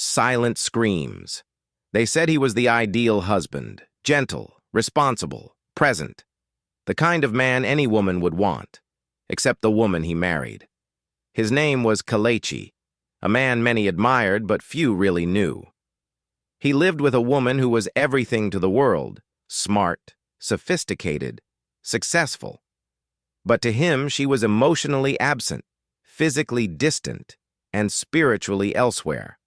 silent screams. They said he was the ideal husband, gentle, responsible, present, the kind of man any woman would want, except the woman he married. His name was Kelechi, a man many admired but few really knew. He lived with a woman who was everything to the world, smart, sophisticated, successful. But to him she was emotionally absent, physically distant, and spiritually elsewhere.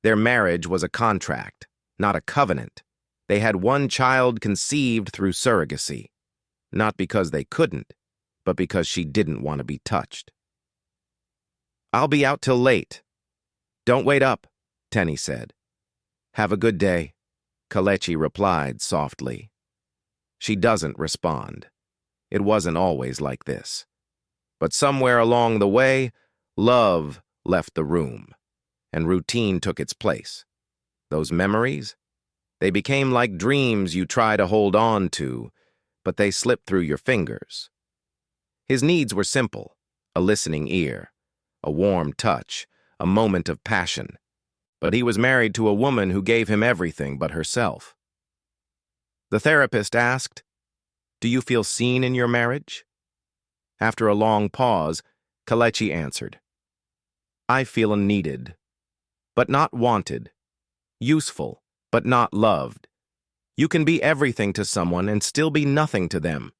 Their marriage was a contract, not a covenant. They had one child conceived through surrogacy, not because they couldn't, but because she didn't want to be touched. "I'll be out till late." "Don't wait up," Tenny said. "Have a good day," Kelechi replied softly. She doesn't respond. It wasn't always like this. But somewhere along the way, love left the room, and routine took its place. Those memories? They became like dreams you try to hold on to, but they slipped through your fingers. His needs were simple: a listening ear, a warm touch, a moment of passion. But he was married to a woman who gave him everything but herself. The therapist asked, "Do you feel seen in your marriage?" After a long pause, Kelechi answered, "I feel needed, but not wanted, useful, but not loved. You can be everything to someone and still be nothing to them."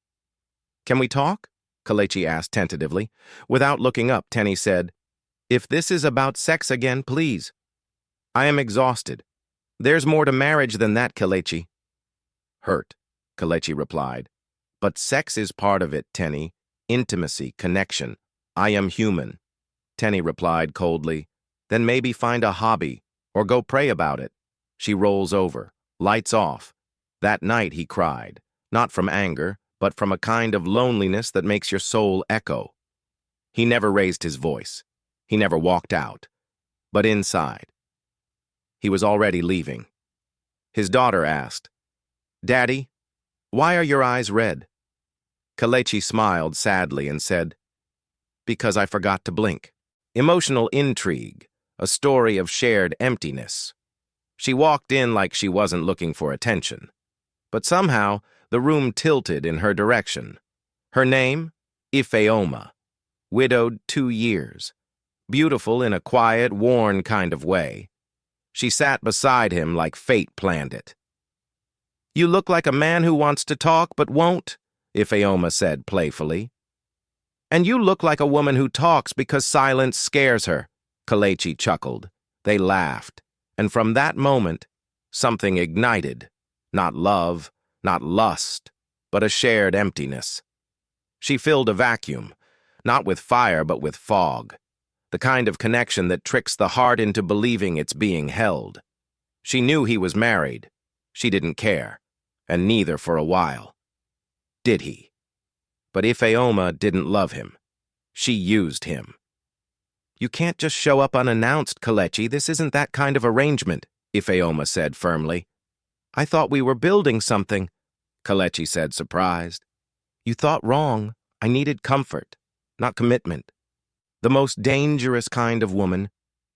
"Can we talk?" Kelechi asked tentatively. Without looking up, Tenny said, "If this is about sex again, please. I am exhausted. There's more to marriage than that, Kelechi." "Hurt," Kelechi replied. "But sex is part of it, Tenny. Intimacy, connection. I am human." Tenny replied coldly, "Then maybe find a hobby, or go pray about it." She rolls over, lights off. That night he cried, not from anger, but from a kind of loneliness that makes your soul echo. He never raised his voice. He never walked out. But inside, he was already leaving. His daughter asked, "Daddy, why are your eyes red?" Kelechi smiled sadly and said, "Because I forgot to blink." Emotional intrigue, a story of shared emptiness. She walked in like she wasn't looking for attention. But somehow, the room tilted in her direction. Her name? Ifeoma. Widowed 2 years. Beautiful in a quiet, worn kind of way. She sat beside him like fate planned it. "You look like a man who wants to talk but won't," Ifeoma said playfully. "And you look like a woman who talks because silence scares her," Kelechi chuckled. They laughed, and from that moment, something ignited. Not love, not lust, but a shared emptiness. She filled a vacuum, not with fire but with fog, the kind of connection that tricks the heart into believing it's being held. She knew he was married. She didn't care, and neither for a while. Did he? But Ifeoma didn't love him. She used him. "You can't just show up unannounced, Kelechi. This isn't that kind of arrangement," Ifeoma said firmly. "I thought we were building something," Kelechi said, surprised. "You thought wrong. I needed comfort, not commitment. The most dangerous kind of woman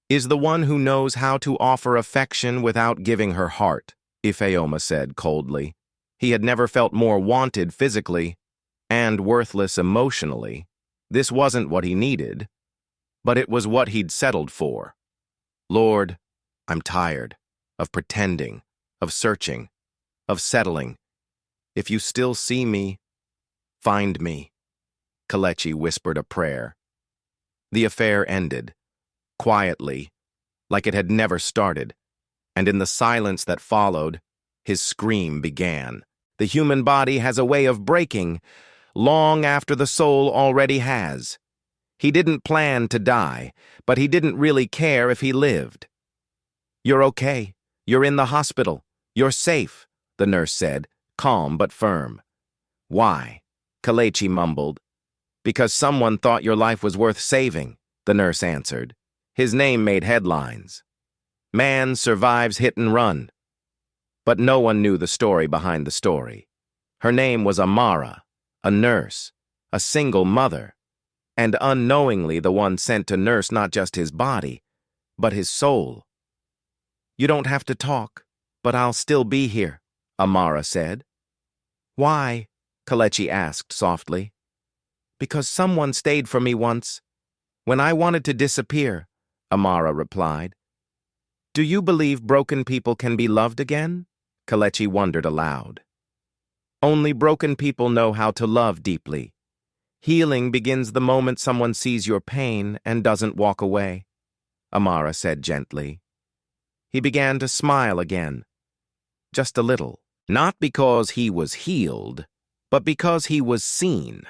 is the one who knows how to offer affection without giving her heart," Ifeoma said coldly. He had never felt more wanted physically and worthless emotionally. This wasn't what he needed, but it was what he'd settled for. "Lord, I'm tired of pretending, of searching, of settling. If you still see me, find me." Kelechi whispered a prayer. The affair ended, quietly, like it had never started, and in the silence that followed, his scream began. The human body has a way of breaking long after the soul already has. He didn't plan to die, but he didn't really care if he lived. "You're okay. You're in the hospital. You're safe," the nurse said, calm but firm. "Why?" Kelechi mumbled. "Because someone thought your life was worth saving," the nurse answered. His name made headlines. "Man survives hit and run." But no one knew the story behind the story. Her name was Amara, a nurse, a single mother, and unknowingly the one sent to nurse not just his body, but his soul. You don't have to talk, but I'll still be here, Amara said. Why? Kelechi asked softly. Because someone stayed for me once. When I wanted to disappear, Amara replied. Do you believe broken people can be loved again? Kelechi wondered aloud. Only broken people know how to love deeply. Healing begins the moment someone sees your pain and doesn't walk away, Amara said gently. He began to smile again. Just a little. Not because he was healed, but because he was seen.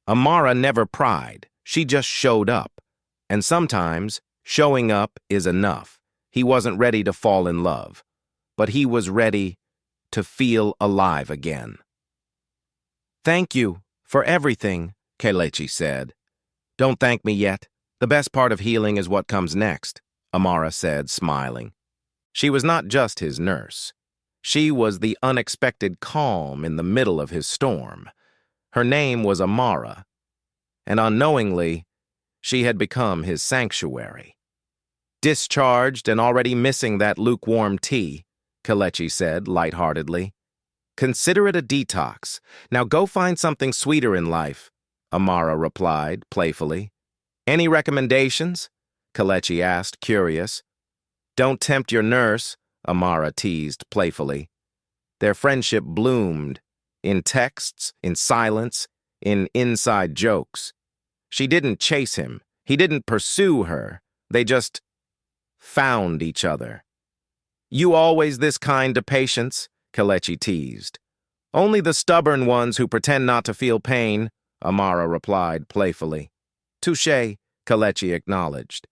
Amara never pried. She just showed up. And sometimes, showing up is enough. He wasn't ready to fall in love, but he was ready to feel alive again. Thank you for everything, Kelechi said. Don't thank me yet. The best part of healing is what comes next, Amara said, smiling. She was not just his nurse. She was the unexpected calm in the middle of his storm. Her name was Amara, and unknowingly, she had become his sanctuary. Discharged and already missing that lukewarm tea, Kelechi said lightheartedly. Consider it a detox. Now go find something sweeter in life, Amara replied playfully. Any recommendations? Kelechi asked, curious. Don't tempt your nurse, Amara teased playfully. Their friendship bloomed, in texts, in silence, in inside jokes. She didn't chase him. He didn't pursue her. They just found each other. You always this kind to patients? Kelechi teased. Only the stubborn ones who pretend not to feel pain, Amara replied playfully. Touché, Kelechi acknowledged.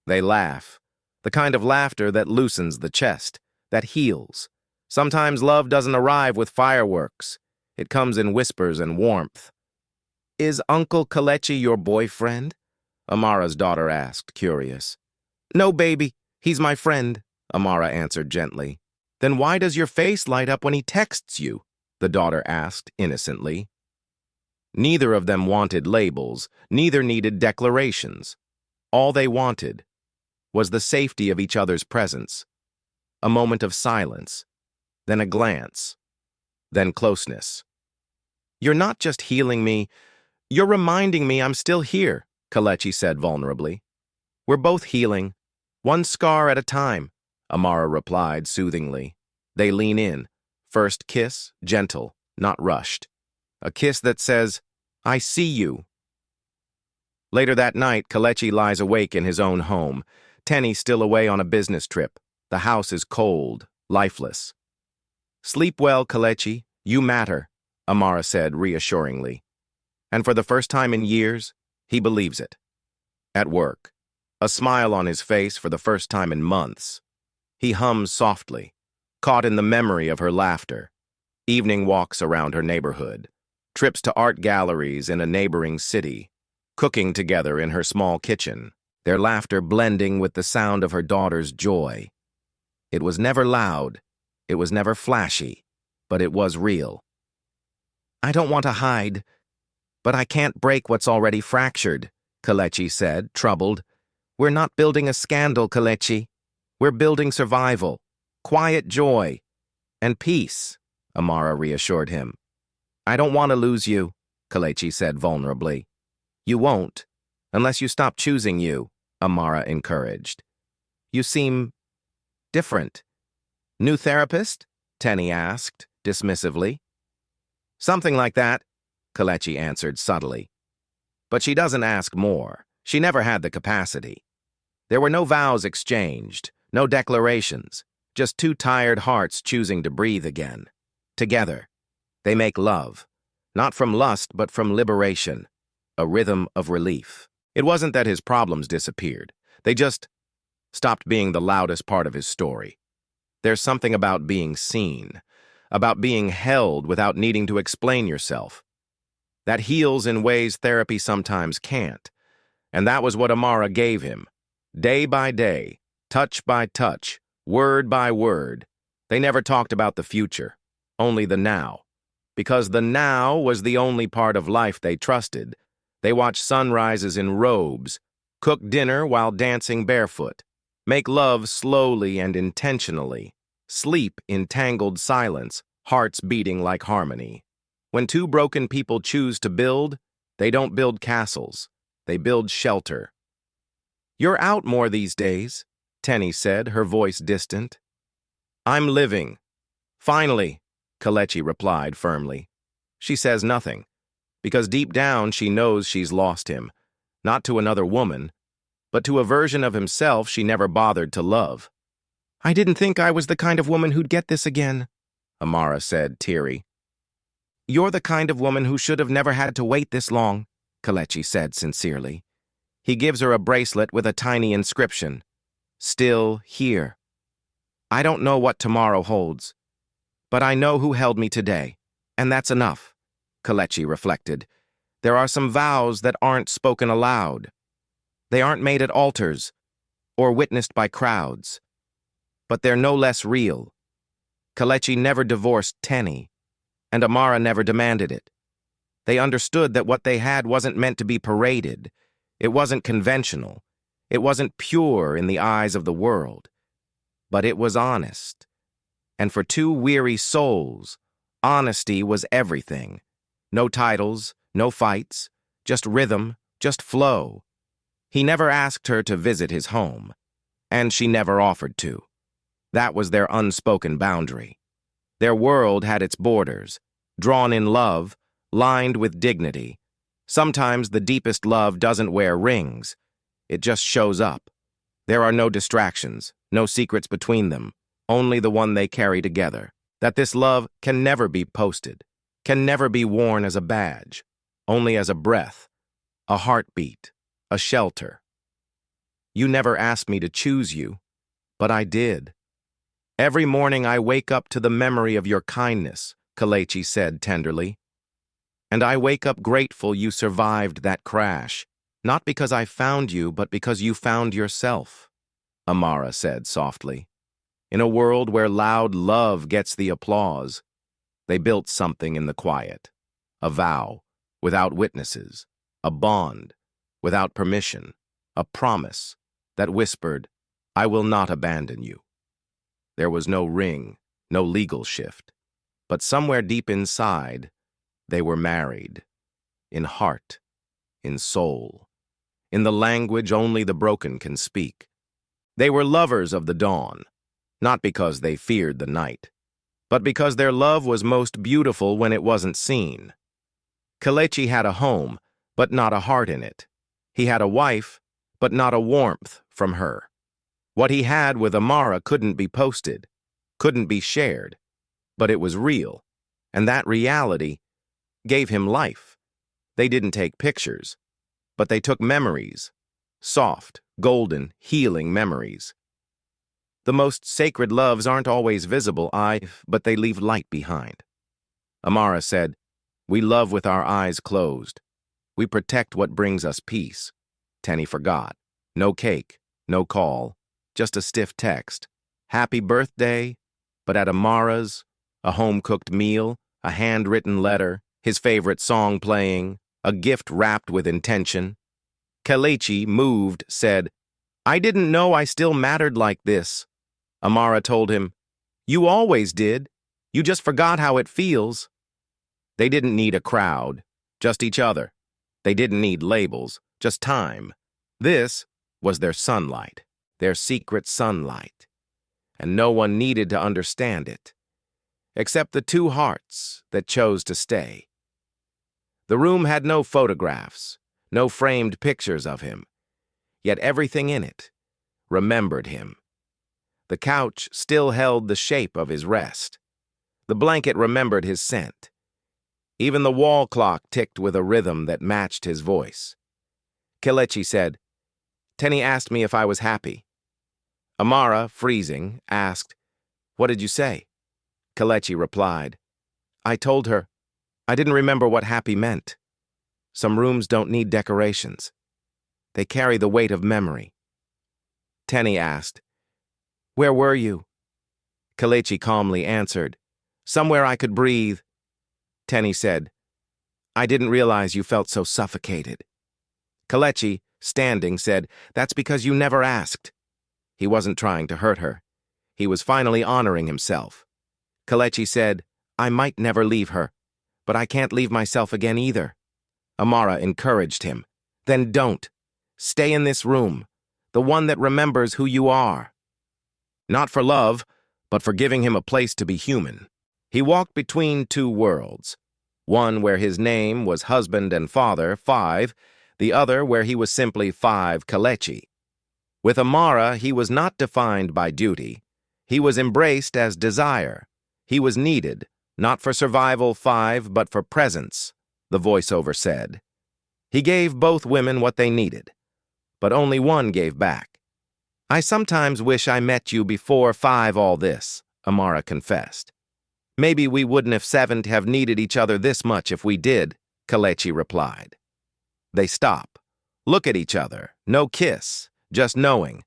They laugh. The kind of laughter that loosens the chest, that heals. Sometimes love doesn't arrive with fireworks. It comes in whispers and warmth. Is Uncle Kelechi your boyfriend? Amara's daughter asked, curious. No, baby. He's my friend, Amara answered gently. Then why does your face light up when he texts you? The daughter asked innocently. Neither of them wanted labels, neither needed declarations. All they wanted was the safety of each other's presence. A moment of silence, then a glance, then closeness. You're not just healing me, you're reminding me I'm still here, Kelechi said vulnerably. We're both healing, one scar at a time, Amara replied soothingly. They lean in. First kiss, gentle, not rushed. A kiss that says, I see you. Later that night, Kelechi lies awake in his own home. Tenny still away on a business trip. The house is cold, lifeless. Sleep well, Kelechi. You matter, Amara said reassuringly. And for the first time in years, he believes it. At work, a smile on his face for the first time in months. He hums softly, caught in the memory of her laughter. Evening walks around her neighborhood, trips to art galleries in a neighboring city, cooking together in her small kitchen, their laughter blending with the sound of her daughter's joy. It was never loud, it was never flashy, but it was real. I don't want to hide, but I can't break what's already fractured, Kelechi said, troubled. We're not building a scandal, Kelechi. We're building survival, quiet joy, and peace, Amara reassured him. I don't want to lose you, Kelechi said vulnerably. You won't, unless you stop choosing you, Amara encouraged. You seem different. New therapist? Tenny asked, dismissively. Something like that, Kelechi answered subtly. But she doesn't ask more. She never had the capacity. There were no vows exchanged, no declarations, just two tired hearts choosing to breathe again. Together, they make love, not from lust but from liberation, a rhythm of relief. It wasn't that his problems disappeared. They just stopped being the loudest part of his story. There's something about being seen, about being held without needing to explain yourself. That heals in ways therapy sometimes can't. And that was what Amara gave him. Day by day, touch by touch, word by word. They never talked about the future, only the now. Because the now was the only part of life they trusted. They watched sunrises in robes, cooked dinner while dancing barefoot, Make love slowly and intentionally. Sleep in tangled silence, hearts beating like harmony. When two broken people choose to build, they don't build castles. They build shelter. "You're out more these days," Tenny said, her voice distant. "I'm living." "Finally," Kelechi replied firmly. She says nothing, because deep down she knows she's lost him, not to another woman, but to a version of himself she never bothered to love. "I didn't think I was the kind of woman who'd get this again," Amara said, teary. "You're the kind of woman who should have never had to wait this long," Kelechi said sincerely. He gives her a bracelet with a tiny inscription, "Still here." "I don't know what tomorrow holds, but I know who held me today, and that's enough," Kelechi reflected. "There are some vows that aren't spoken aloud. They aren't made at altars or witnessed by crowds, but they're no less real." Kelechi never divorced Tenny, and Amara never demanded it. They understood that what they had wasn't meant to be paraded. It wasn't conventional. It wasn't pure in the eyes of the world. But it was honest. And for two weary souls, honesty was everything. No titles, no fights, just rhythm, just flow. He never asked her to visit his home, and she never offered to. That was their unspoken boundary. Their world had its borders, drawn in love, lined with dignity. Sometimes the deepest love doesn't wear rings. It just shows up. There are no distractions, no secrets between them, only the one they carry together. That this love can never be posted, can never be worn as a badge, only as a breath, a heartbeat, a shelter. "You never asked me to choose you, but I did. Every morning I wake up to the memory of your kindness," Kelechi said tenderly. "And I wake up grateful you survived that crash, not because I found you, but because you found yourself," Amara said softly. In a world where loud love gets the applause, they built something in the quiet. A vow, without witnesses. A bond, without permission. A promise that whispered, "I will not abandon you." There was no ring, no legal shift. But somewhere deep inside, they were married. In heart, in soul, in the language only the broken can speak. They were lovers of the dawn, not because they feared the night, but because their love was most beautiful when it wasn't seen. Kelechi had a home, but not a heart in it. He had a wife, but not a warmth from her. What he had with Amara couldn't be posted, couldn't be shared, but it was real, and that reality gave him life. They didn't take pictures, but they took memories, soft, golden, healing memories. The most sacred loves aren't always visible, but they leave light behind. Amara said, "We love with our eyes closed. We protect what brings us peace." Tenny forgot. No cake, no call, just a stiff text. "Happy birthday," but at Amara's, a home-cooked meal, a handwritten letter, his favorite song playing, a gift wrapped with intention. Kelechi, moved, said, "I didn't know I still mattered like this." Amara told him, "You always did. You just forgot how it feels." They didn't need a crowd, just each other. They didn't need labels, just time. This was their sunlight, their secret sunlight. And no one needed to understand it, except the two hearts that chose to stay. The room had no photographs, no framed pictures of him, yet everything in it remembered him. The couch still held the shape of his rest. The blanket remembered his scent. Even the wall clock ticked with a rhythm that matched his voice. Kelechi said, "Tenny asked me if I was happy." Amara, freezing, asked, "What did you say?" Kelechi replied, "I told her I didn't remember what happy meant. Some rooms don't need decorations. They carry the weight of memory." Tenny asked, "Where were you?" Kelechi calmly answered, "Somewhere I could breathe." Tenny said, "I didn't realize you felt so suffocated." Kelechi, standing, said, "That's because you never asked." He wasn't trying to hurt her. He was finally honoring himself. Kelechi said, I might never leave her, but I can't leave myself again either. Amara encouraged him. Then don't. Stay in this room, the one that remembers who you are. Not for love, but for giving him a place to be human. He walked between two worlds, one where his name was husband and father, 5, the other where he was simply 5 Kelechi. With Amara, he was not defined by duty. He was embraced as desire. He was needed, not for survival 5, but for presence, the voiceover said. He gave both women what they needed, but only one gave back. I sometimes wish I met you before 5 all this, Amara confessed. Maybe we wouldn't have needed each other this much if we did, Kelechi replied. They stop, look at each other, no kiss, just knowing.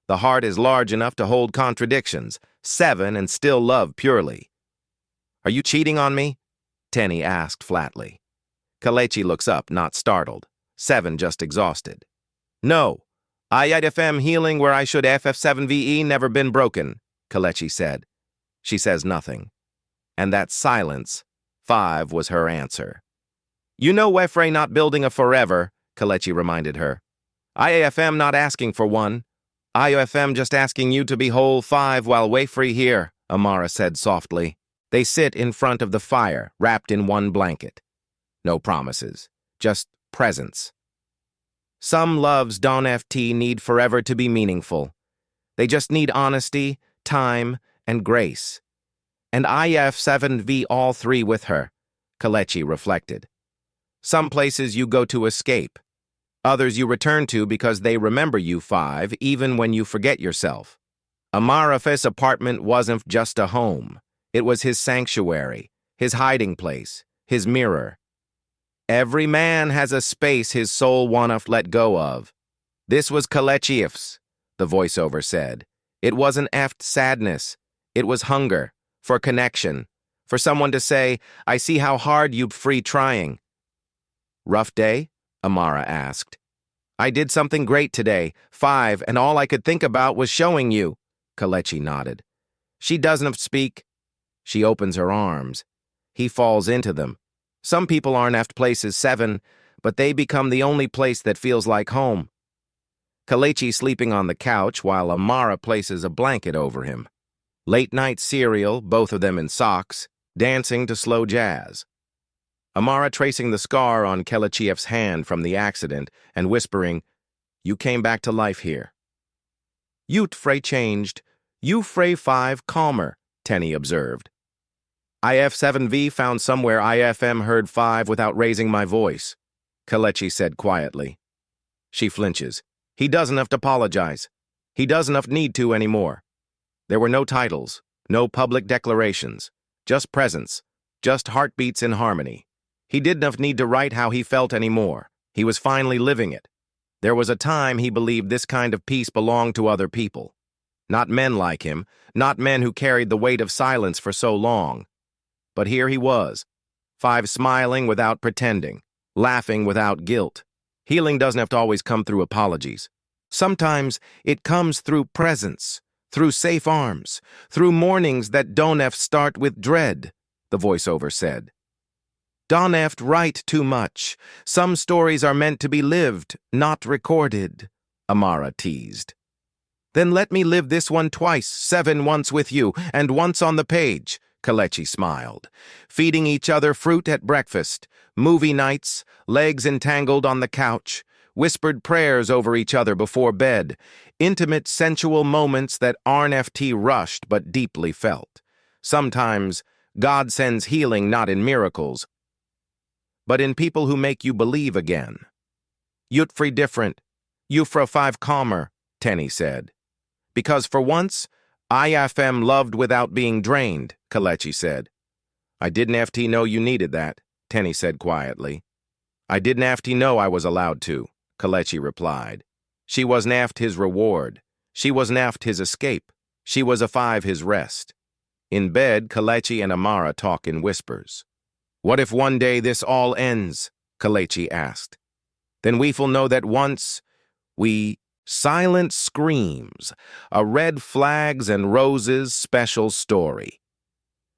The heart is large enough to hold contradictions, 7 and still love purely. Are you cheating on me? Tenny asked flatly. Kelechi looks up, not startled. 7 just exhausted. No, I healing where I should FF7VE never been broken, Kelechi said. She says nothing. And that silence, 5, was her answer. You know Wefre not building a forever, Kelechi reminded her. IAFM not asking for one. IOFM just asking you to be whole 5 while Wefre here, Amara said softly. They sit in front of the fire, wrapped in one blanket. No promises, just presence. Some loves don't FT need forever to be meaningful. They just need honesty, time, and grace. And IF7V all 3 with her, Kelechi reflected. Some places you go to escape. Others you return to because they remember you 5, even when you forget yourself. Amara's apartment wasn't just a home. It was his sanctuary, his hiding place, his mirror. Every man has a space his soul wanteth let go of. This was Kelechi's, the voiceover said. It wasn't sadness. It was hunger, for connection, for someone to say, I see how hard you've free trying. Rough day? Amara asked. I did something great today, 5, and all I could think about was showing you. Kelechi nodded. She doesn't speak. She opens her arms. He falls into them. Some people aren't places 7, but they become the only place that feels like home. Kelechi sleeping on the couch while Amara places a blanket over him. Late-night cereal, both of them in socks, dancing to slow jazz. Amara tracing the scar on Kelechi's hand from the accident and whispering, You came back to life here. You'd Frey changed. You Frey 5 calmer, Tenny observed. IF7V found somewhere IFM heard 5 without raising my voice, Kelechi said quietly. She flinches. He doesn't have to apologize. He doesn't need to anymore. There were no titles, no public declarations, just presence, just heartbeats in harmony. He didn't need to write how he felt anymore. He was finally living it. There was a time he believed this kind of peace belonged to other people. Not men like him, not men who carried the weight of silence for so long. But here he was, 5 smiling without pretending, laughing without guilt. Healing doesn't have to always come through apologies. Sometimes it comes through presence, through safe arms, through mornings that don't start with dread, the voiceover said. Don't write too much. Some stories are meant to be lived, not recorded, Amara teased. Then let me live this one twice, 7 once with you, and once on the page, Kelechi smiled. Feeding each other fruit at breakfast, movie nights, legs entangled on the couch, whispered prayers over each other before bed, intimate sensual moments that aren't rushed but deeply felt. Sometimes, God sends healing not in miracles, but in people who make you believe again. Yutfree different, Yufra 5 calmer, Tenny said. Because for once, IFM loved without being drained, Kelechi said. I didn't know you needed that, Tenny said quietly. I didn't know I was allowed to, Kelechi replied. She wasn't his reward. She wasn't his escape. She was a 5 his rest. In bed, Kelechi and Amara talk in whispers. What if one day this all ends? Kelechi asked. Then we'll know that once we Silent screams, a red flags and roses special story.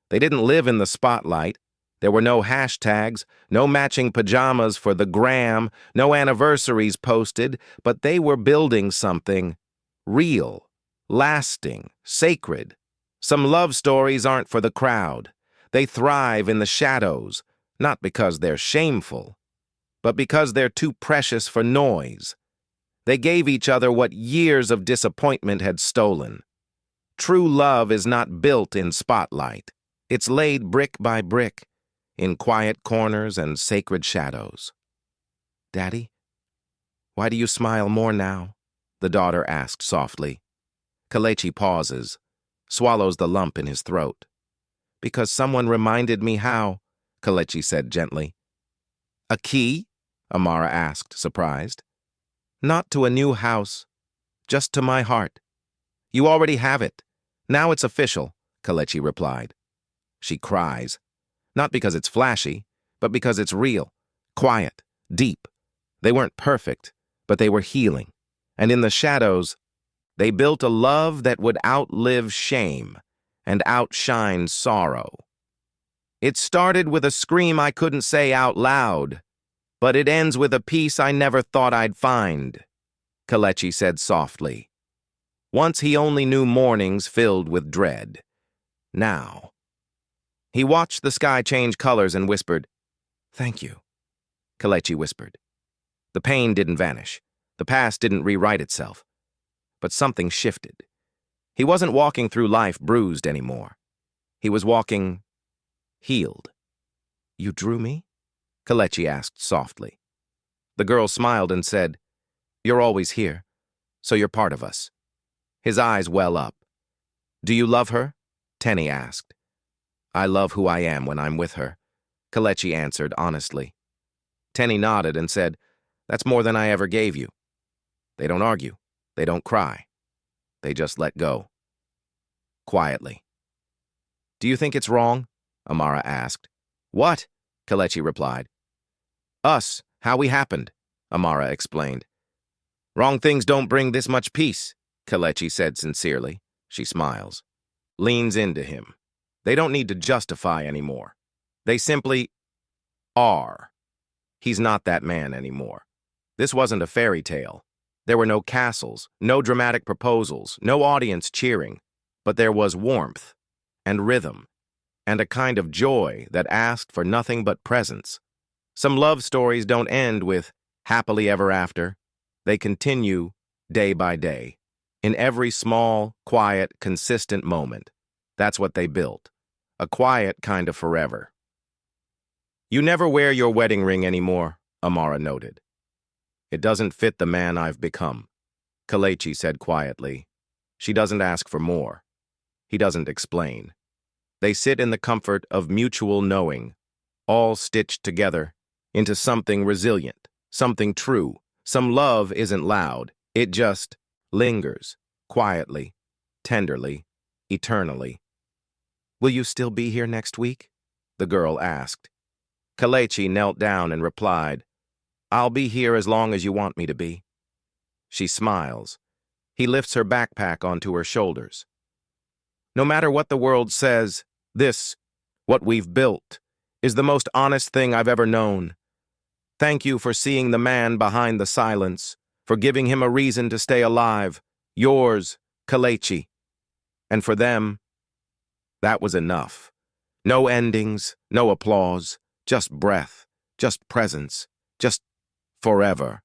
They didn't live in the spotlight. There were no hashtags, no matching pajamas for the gram, no anniversaries posted, but they were building something real, lasting, sacred. Some love stories aren't for the crowd. They thrive in the shadows, not because they're shameful, but because they're too precious for noise. They gave each other what years of disappointment had stolen. True love is not built in spotlight. It's laid brick by brick, in quiet corners and sacred shadows. "Daddy, why do you smile more now?" the daughter asked softly. Kelechi pauses, swallows the lump in his throat. "Because someone reminded me how," Kelechi said gently. "A key?" Amara asked, surprised. "Not to a new house, just to my heart." "You already have it. Now it's official," Kelechi replied. She cries, not because it's flashy, but because it's real, quiet, deep. They weren't perfect, but they were healing. And in the shadows, they built a love that would outlive shame and outshine sorrow. "It started with a scream I couldn't say out loud, but it ends with a peace I never thought I'd find," Kelechi said softly. Once he only knew mornings filled with dread. Now. He watched the sky change colors and whispered, "Thank you," Kelechi whispered. The pain didn't vanish. The past didn't rewrite itself. But something shifted. He wasn't walking through life bruised anymore. He was walking healed. "You drew me?" Kelechi asked softly. The girl smiled and said, "You're always here, so you're part of us." His eyes well up. "Do you love her?" Tenny asked. "I love who I am when I'm with her," Kelechi answered honestly. Tenny nodded and said, "That's more than I ever gave you." They don't argue. They don't cry. They just let go. Quietly. "Do you think it's wrong?" Amara asked. "What?" Kelechi replied. "Us, how we happened," Amara explained. "Wrong things don't bring this much peace," Kelechi said sincerely. She smiles. Leans into him. They don't need to justify anymore. They simply are. He's not that man anymore. This wasn't a fairy tale. There were no castles, no dramatic proposals, no audience cheering, but there was warmth and rhythm and a kind of joy that asked for nothing but presence. Some love stories don't end with happily ever after. They continue day by day, in every small, quiet, consistent moment. That's what they built. A quiet kind of forever. "You never wear your wedding ring anymore," Amara noted. "It doesn't fit the man I've become," Kelechi said quietly. She doesn't ask for more. He doesn't explain. They sit in the comfort of mutual knowing, all stitched together into something resilient, something true. Some love isn't loud. It just lingers, quietly, tenderly, eternally. "Will you still be here next week?" the girl asked. Kelechi knelt down and replied, "I'll be here as long as you want me to be." She smiles. He lifts her backpack onto her shoulders. "No matter what the world says, this, what we've built, is the most honest thing I've ever known. Thank you for seeing the man behind the silence, for giving him a reason to stay alive. Yours, Kelechi." And for them, that was enough. No endings, no applause, just breath, just presence, just forever.